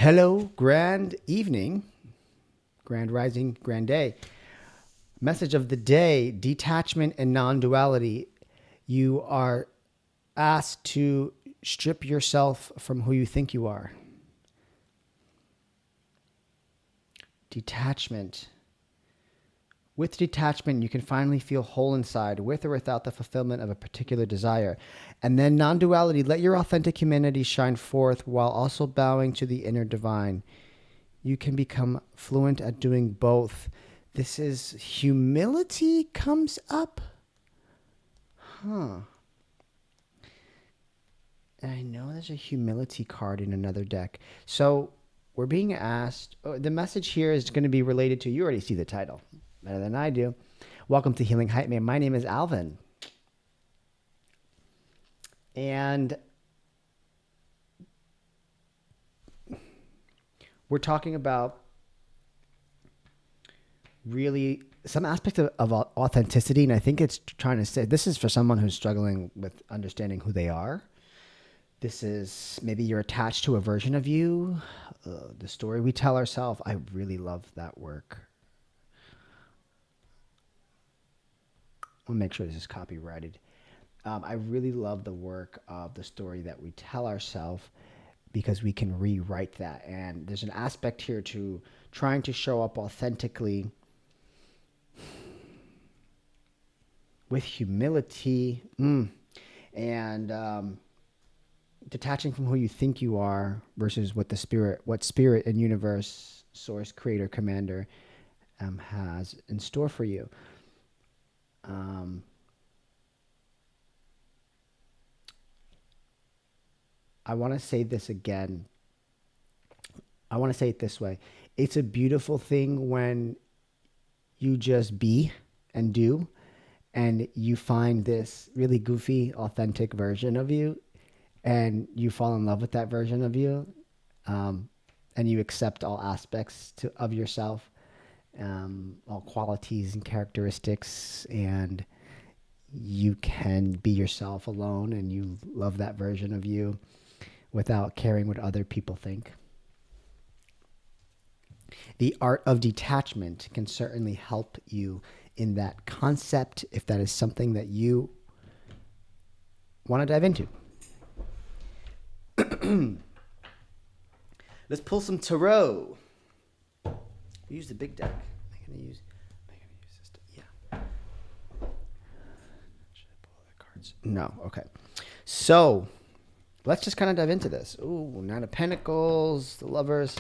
Hello, grand evening, grand rising, grand day. Message of the day, detachment and non-duality. You are asked to strip yourself from who you think you are. Detachment. With detachment, you can finally feel whole inside, with or without the fulfillment of a particular desire. And then non-duality, let your authentic humanity shine forth while also bowing to the inner divine. You can become fluent at doing both. This is humility comes up. And I know there's a humility card in another deck. So we're being asked, the message here is going to be related to, you already see the title better than I do. Welcome to Healing Hype Man. My name is Alvin. And we're talking about really some aspect of authenticity. And I think it's trying to say, this is for someone who's struggling with understanding who they are. This is maybe you're attached to a version of you. The story we tell ourselves. I really love that work. I'll make sure this is copyrighted. I really love the work of the story that we tell ourselves because we can rewrite that. And there's an aspect here to trying to show up authentically with humility and detaching from who you think you are versus what spirit and universe, source, creator, commander has in store for you. I want to say this again. I want to say it this way. It's a beautiful thing when you just be and do, and you find this really goofy, authentic version of you, and you fall in love with that version of you, and you accept all aspects of yourself, all qualities and characteristics, and you can be yourself alone, and you love that version of you without caring what other people think. The art of detachment can certainly help you in that concept if that is something that you want to dive into. Let's pull some tarot. We use the big deck. Am I going to use this? Yeah. Should I pull other cards? No. Okay. So let's just kind of dive into this. Ooh, Nine of Pentacles, the Lovers.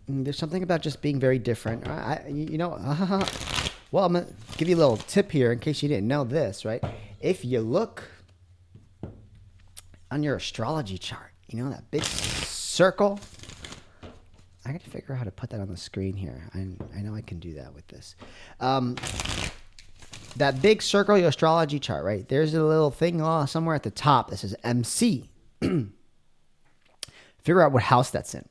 There's something about just being very different. Well, I'm going to give you a little tip here in case you didn't know this, right? If you look on your astrology chart, you know that big circle? I got to figure out how to put that on the screen here. I know I can do that with this. That big circle, your astrology chart, right? There's a little thing somewhere at the top that says MC. Figure out what house that's in.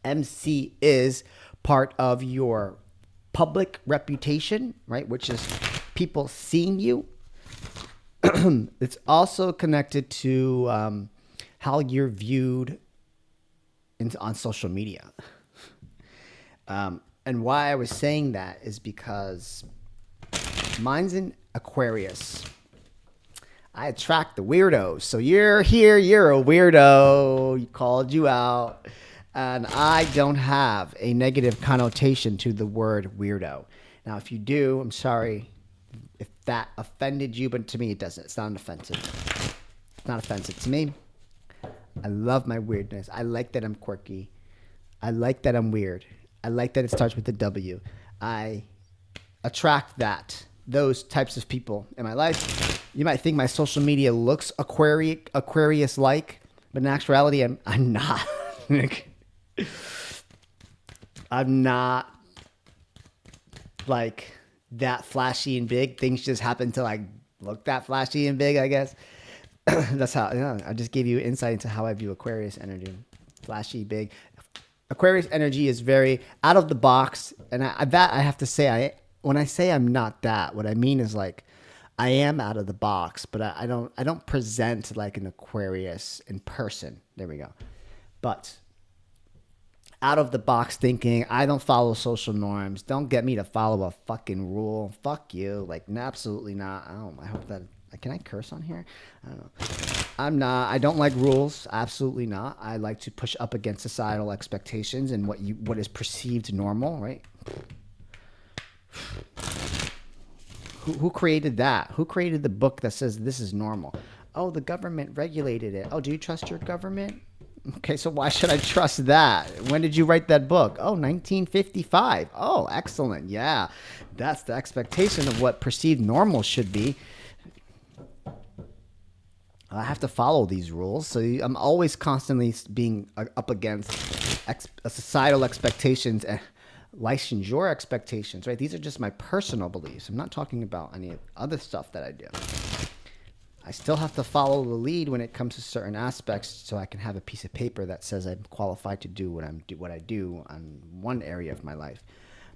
MC is part of your public reputation, right? Which is people seeing you. It's also connected to how you're viewed on social media. And why I was saying that is because mine's in Aquarius. I attract the weirdos. So you're here, you're a weirdo. You called you out. And I don't have a negative connotation to the word weirdo. Now, if you do, I'm sorry if that offended you, but to me it doesn't. It's not offensive. It's not offensive to me. I love my weirdness. I like that I'm quirky. I like that I'm weird. I like that it starts with a W. I attract those types of people in my life. You might think my social media looks Aquarius-like, but in actuality, I'm not. I'm not like that flashy and big. Things just happen to like look that flashy and big, I guess. That's how, I just gave you insight into how I view Aquarius energy. Flashy, big. Aquarius energy is very out of the box. And I have to say, when I say I'm not that, what I mean is like, I am out of the box, but I don't present like an Aquarius in person. There we go. But out of the box thinking, I don't follow social norms. Don't get me to follow a fucking rule. Fuck you. Like, absolutely not. I hope that, can I curse on here? I don't know. I don't like rules. Absolutely not. I like to push up against societal expectations and what is perceived normal, right? Who created that? Who created the book that says this is normal? Oh, the government regulated it. Oh, do you trust your government? Okay, so why should I trust that? When did you write that book? Oh, 1955. Oh, excellent. Yeah, that's the expectation of what perceived normal should be. I have to follow these rules. So I'm always constantly being up against societal expectations and licensure expectations, right? These are just my personal beliefs. I'm not talking about any other stuff that I do. I still have to follow the lead when it comes to certain aspects, so I can have a piece of paper that says I'm qualified to do what I do on one area of my life.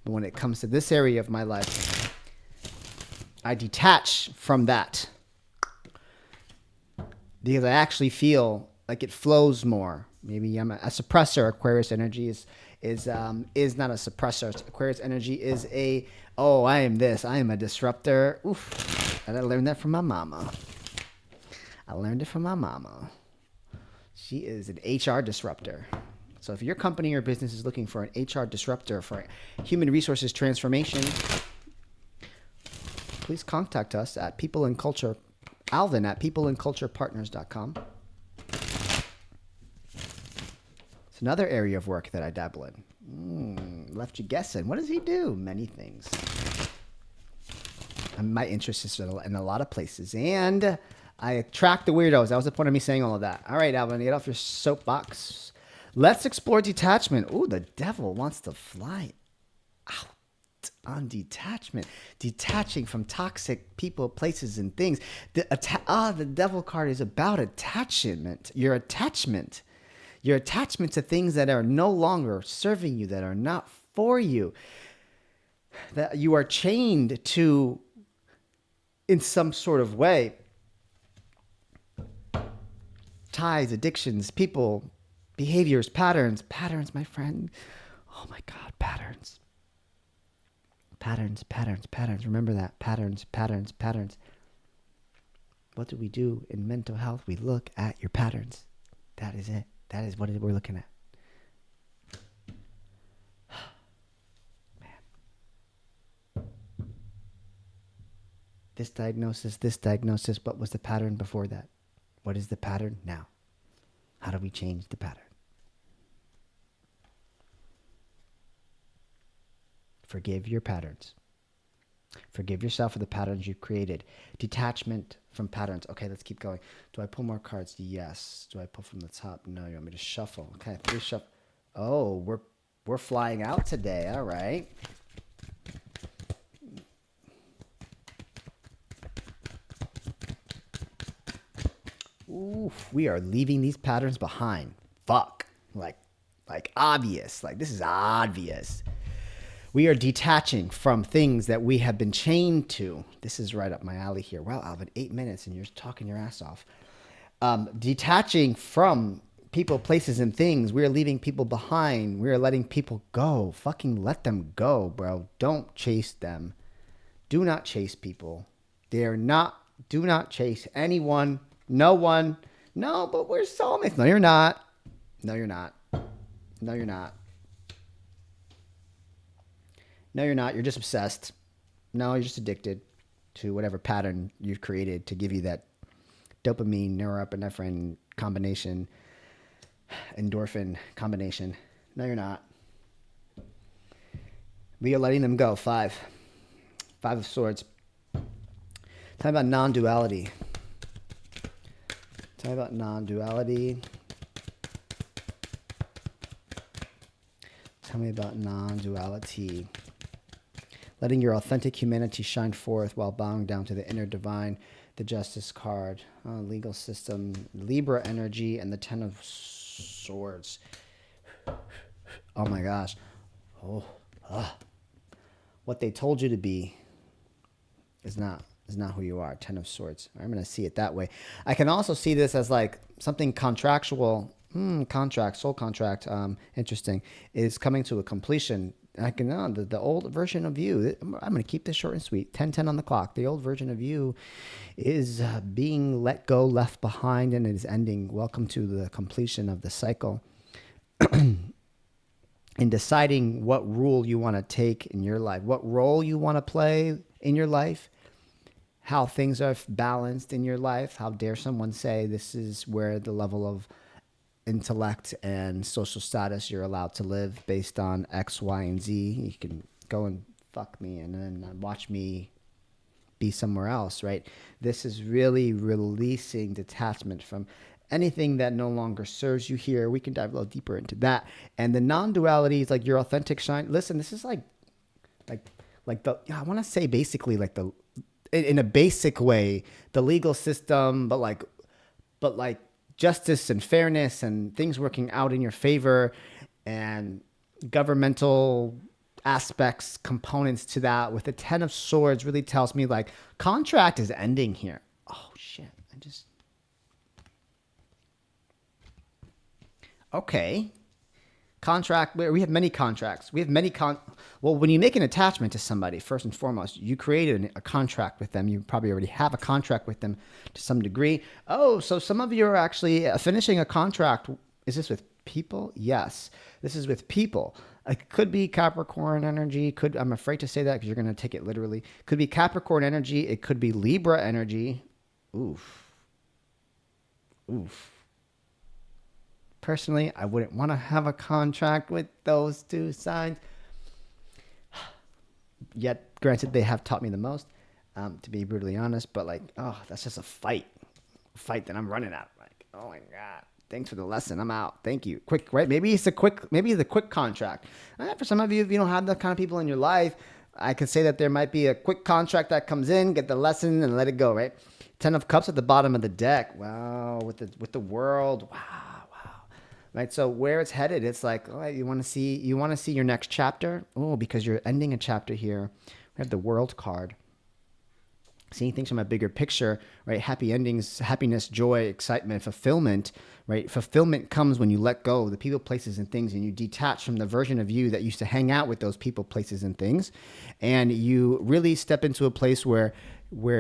But when it comes to this area of my life, I detach from that because I actually feel like it flows more. Maybe I'm a suppressor. Aquarius energy is not a suppressor. Aquarius energy is I am this. I am a disruptor. Oof. And I learned that from my mama. She is an HR disruptor. So if your company or business is looking for an HR disruptor for human resources transformation, please contact us at peopleandculture, Alvin at peopleandculturepartners.com. It's another area of work that I dabble in. Left you guessing. What does he do? Many things. And my interest is in a lot of places. And I attract the weirdos. That was the point of me saying all of that. All right, Alvin, get off your soapbox. Let's explore detachment. Ooh, the devil wants to fly out on detachment. Detaching from toxic people, places, and things. The devil card is about attachment. Your attachment. Your attachment to things that are no longer serving you, that are not for you. That you are chained to in some sort of way. Ties, addictions, people, behaviors, patterns, my friend. Oh my God, patterns. Remember that. Patterns. What do we do in mental health? We look at your patterns. That is it. That is what we're looking at. Man. This diagnosis. What was the pattern before that? What is the pattern now? How do we change the pattern? Forgive your patterns. Forgive yourself for the patterns you've created. Detachment from patterns. Okay, let's keep going. Do I pull more cards? Yes. Do I pull from the top? No, you want me to shuffle. Okay, 3 shuffle. Oh, we're flying out today. All right. Oof, we are leaving these patterns behind. Fuck. Like obvious. Like, this is obvious. We are detaching from things that we have been chained to. This is right up my alley here. Wow, Alvin, 8 minutes and you're talking your ass off. Detaching from people, places, and things. We are leaving people behind. We are letting people go. Fucking let them go, bro. Don't chase them. Do not chase people. Do not chase anyone. No one. No, but we're soulmates. No, you're not. No, you're not. No, you're not. No, you're not. You're just obsessed. No, you're just addicted to whatever pattern you've created to give you that dopamine, norepinephrine combination, endorphin combination. No, you're not. We are letting them go. 5 of Swords. Talk about non-duality. Tell me about non-duality. Letting your authentic humanity shine forth while bowing down to the inner divine. The Justice card. Legal system. Libra energy and the 10 of Swords. Oh my gosh. What they told you to be is not is not who you are. 10 of Swords. I'm going to see it that way. I can also see this as like something contractual. Contract, soul contract. Interesting. Is coming to a completion. I can the old version of you. I'm going to keep this short and sweet. 10:10 on the clock. The old version of you is being let go, left behind, and it is ending. Welcome to the completion of the cycle. In deciding what rule you want to take in your life, what role you want to play in your life, how things are balanced in your life. How dare someone say this is where the level of intellect and social status you're allowed to live based on X, Y, and Z. You can go and fuck me and then watch me be somewhere else, right? This is really releasing detachment from anything that no longer serves you here. We can dive a little deeper into that. And the non-duality is like your authentic shine. Listen, this is like the, I want to say basically like the, in a basic way, the legal system, but like justice and fairness and things working out in your favor and governmental aspects, components to that. With the 10 of Swords really tells me like contract is ending here. Oh shit. Okay. Contract, we have many contracts. We have many well, when you make an attachment to somebody, first and foremost, you created a contract with them. You probably already have a contract with them to some degree. Oh, so some of you are actually finishing a contract. Is this with people? Yes, this is with people. It could be Capricorn energy. I'm afraid to say that because you're going to take it literally. Could be Capricorn energy. It could be Libra energy. Oof. Personally, I wouldn't want to have a contract with those two signs. Yet, granted, they have taught me the most, to be brutally honest. But like, oh, that's just a fight that I'm running at. Like, oh my god, thanks for the lesson. I'm out. Thank you. Quick, right? Maybe it's a quick contract. For some of you, if you don't have that kind of people in your life, I could say that there might be a quick contract that comes in, get the lesson, and let it go. Right? 10 of Cups at the bottom of the deck. Wow, with the World. Wow. Right, so where it's headed, it's like, oh, you want to see your next chapter. Oh, because you're ending a chapter here. We have the World card. Seeing things from a bigger picture, right? Happy endings, happiness, joy, excitement, fulfillment, right? Fulfillment comes when you let go of the people, places, and things, and you detach from the version of you that used to hang out with those people, places, and things, and you really step into a place where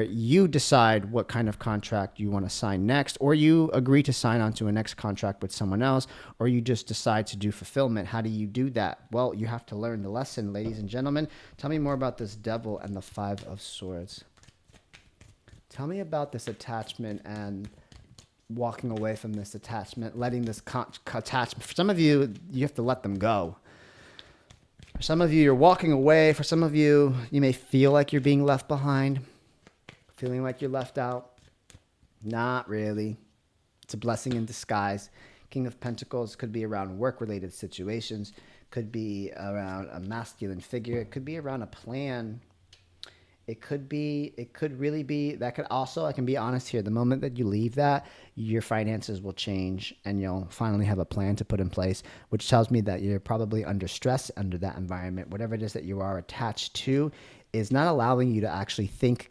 you decide what kind of contract you want to sign next, or you agree to sign onto a next contract with someone else, or you just decide to do fulfillment. How do you do that? Well, you have to learn the lesson, ladies and gentlemen. Tell me more about this Devil and the 5 of Swords. Tell me about this attachment and walking away from this attachment, letting this attachment. For some of you, you have to let them go. For some of you, you're walking away. For some of you, you may feel like you're being left behind. Feeling like you're left out? Not really. It's a blessing in disguise. King of Pentacles could be around work-related situations. Could be around a masculine figure. It could be around a plan. It could really be, that could also, I can be honest here, the moment that you leave that, your finances will change and you'll finally have a plan to put in place, which tells me that you're probably under stress under that environment. Whatever it is that you are attached to is not allowing you to actually think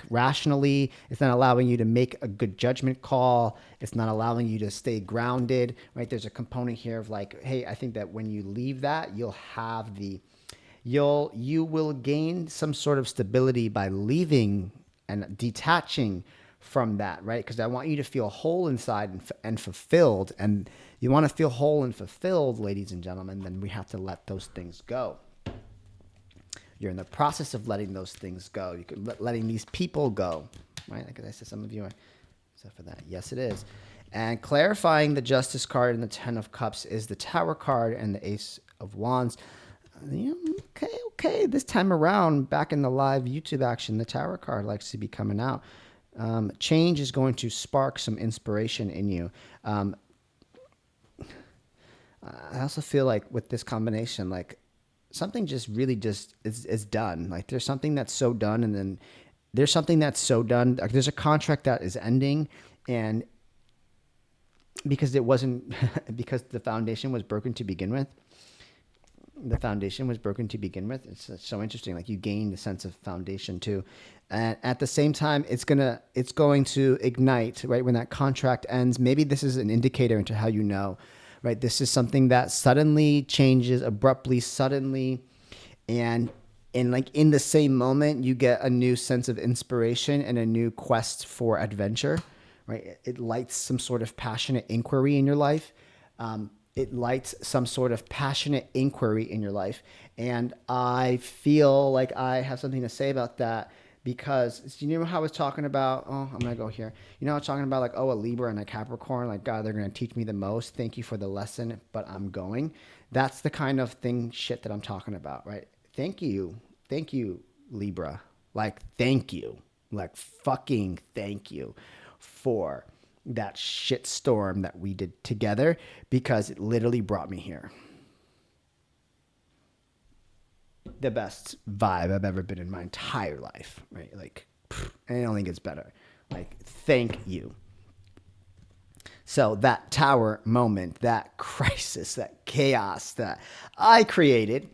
rationally. It's not allowing you to make a good judgment call. It's not allowing you to stay grounded, right? There's a component here of like, hey, I think that when you leave that, you will gain some sort of stability by leaving and detaching from that, right? Because I want you to feel whole inside and fulfilled. And you want to feel whole and fulfilled, ladies and gentlemen, then we have to let those things go. You're in the process of letting those things go. You could letting these people go, right? Like I said, some of you are, except for that. Yes, it is. And clarifying the Justice card and the 10 of Cups is the Tower card and the Ace of Wands. Okay. This time around, back in the live YouTube action, the Tower card likes to be coming out. Change is going to spark some inspiration in you. I also feel like with this combination, like something just really just is done. Like there's something that's so done, and then there's something that's so done. Like there's a contract that is ending, and because it wasn't, because the foundation was broken to begin with. It's so interesting. Like you gained a sense of foundation too. And at the same time, it's going to ignite, right? When that contract ends, maybe this is an indicator into how you know, right? This is something that suddenly changes abruptly, suddenly, and in the same moment, you get a new sense of inspiration and a new quest for adventure, right? It lights some sort of passionate inquiry in your life. It lights some sort of passionate inquiry in your life. And I feel like I have something to say about that because you know how I was talking about, I'm going to go here. You know, I was talking about like, a Libra and a Capricorn, like, God, they're going to teach me the most. Thank you for the lesson, but I'm going. That's the kind of shit that I'm talking about, right? Thank you. Thank you, Libra. Like, thank you. Like, fucking thank you for that shit storm that we did together because it literally brought me here. The best vibe I've ever been in my entire life, right? Like, and it only gets better. Like, thank you. So that tower moment, that crisis, that chaos that I created,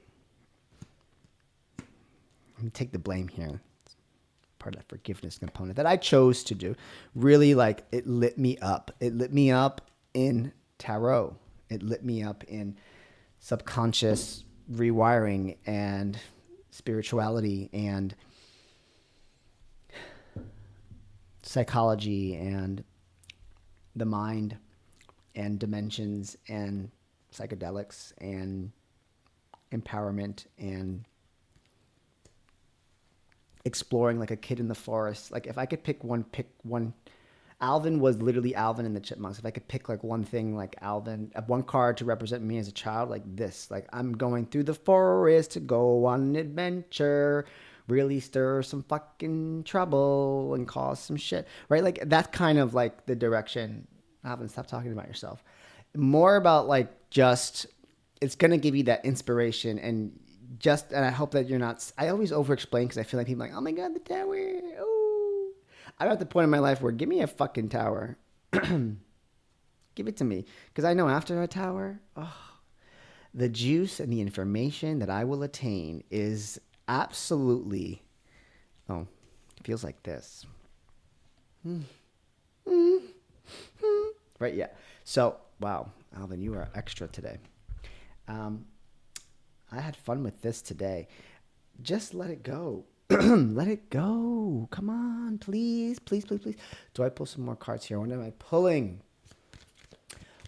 let me take the blame here. Part of that forgiveness component that I chose to do, really, like, it lit me up. It lit me up in tarot. It lit me up in subconscious rewiring and spirituality and psychology and the mind and dimensions and psychedelics and empowerment and exploring like a kid in the forest. Like, if I could pick one. Alvin was literally Alvin and the Chipmunks. If I could pick like one thing, like Alvin, one card to represent me as a child, like this, like, I'm going through the forest to go on an adventure, really stir some fucking trouble and cause some shit, right? Like, that's kind of like the direction. Alvin, stop talking about yourself. More about like just, it's going to give you that inspiration and I hope that you're not, I always over explain because I feel like people are like, oh my God, the tower. Oh, I'm at the point in my life where give me a fucking tower. Give it to me. Because I know after a tower, the juice and the information that I will attain is absolutely, it feels like this. Right, yeah. So, wow, Alvin, you are extra today. I had fun with this today. Just let it go. Let it go. Come on, please, please, please, please. Do I pull some more cards here? What am I pulling?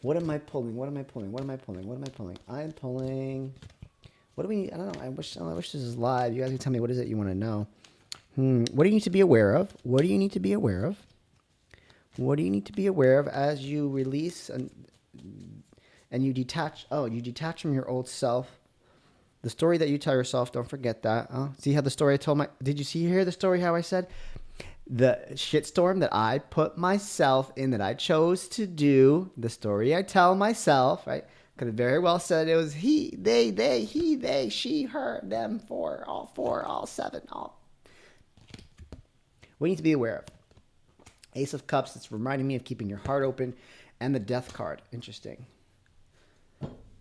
What am I pulling? What am I pulling? What am I pulling? What am I pulling? I'm pulling. What do we need? I don't know. I wish this is live. You guys can tell me what is it you want to know. What do you need to be aware of? What do you need to be aware of? What do you need to be aware of as you release and you detach? Oh, you detach from your old self. The story that you tell yourself, don't forget that. See how the story I told did you hear the story how I said? The shitstorm that I put myself in, that I chose to do, the story I tell myself, right? Could have very well said it was he, they, she, her, them, all seven, all. We need to be aware of. Ace of Cups, it's reminding me of keeping your heart open, and the Death card. Interesting.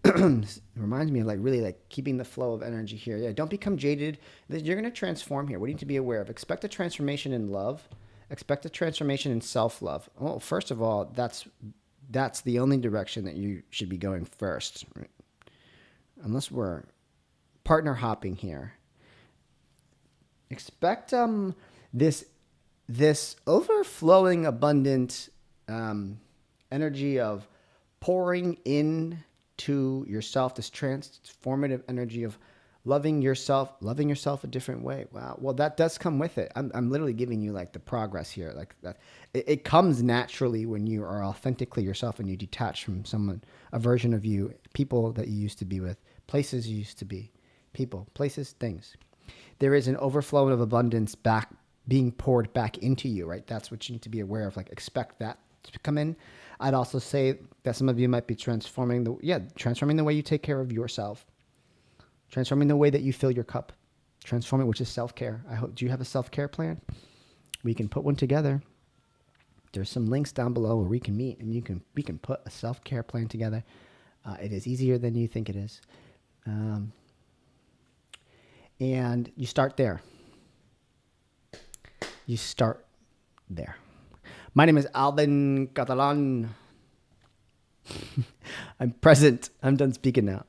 It reminds me of like really like keeping the flow of energy here. Yeah, don't become jaded. You're going to transform here. What do you need to be aware of? Expect a transformation in love. Expect a transformation in self-love. Well, first of all, that's the only direction that you should be going first. Right? Unless we're partner hopping here. Expect this overflowing abundant energy of pouring in to yourself, this transformative energy of loving yourself a different way. Wow. Well, that does come with it. I'm literally giving you like the progress here. Like that, it comes naturally when you are authentically yourself and you detach from someone, a version of you, people that you used to be with, places you used to be, people, places, things. There is an overflow of abundance being poured back into you, right? That's what you need to be aware of. Like, expect that to come in. I'd also say that some of you might be transforming the way you take care of yourself, transforming the way that you fill your cup, transforming, which is self-care. Do you have a self-care plan? We can put one together. There's some links down below where we can meet and we can put a self-care plan together. It is easier than you think it is. And you start there. You start there. My name is Alvin Catalan. I'm present. I'm done speaking now.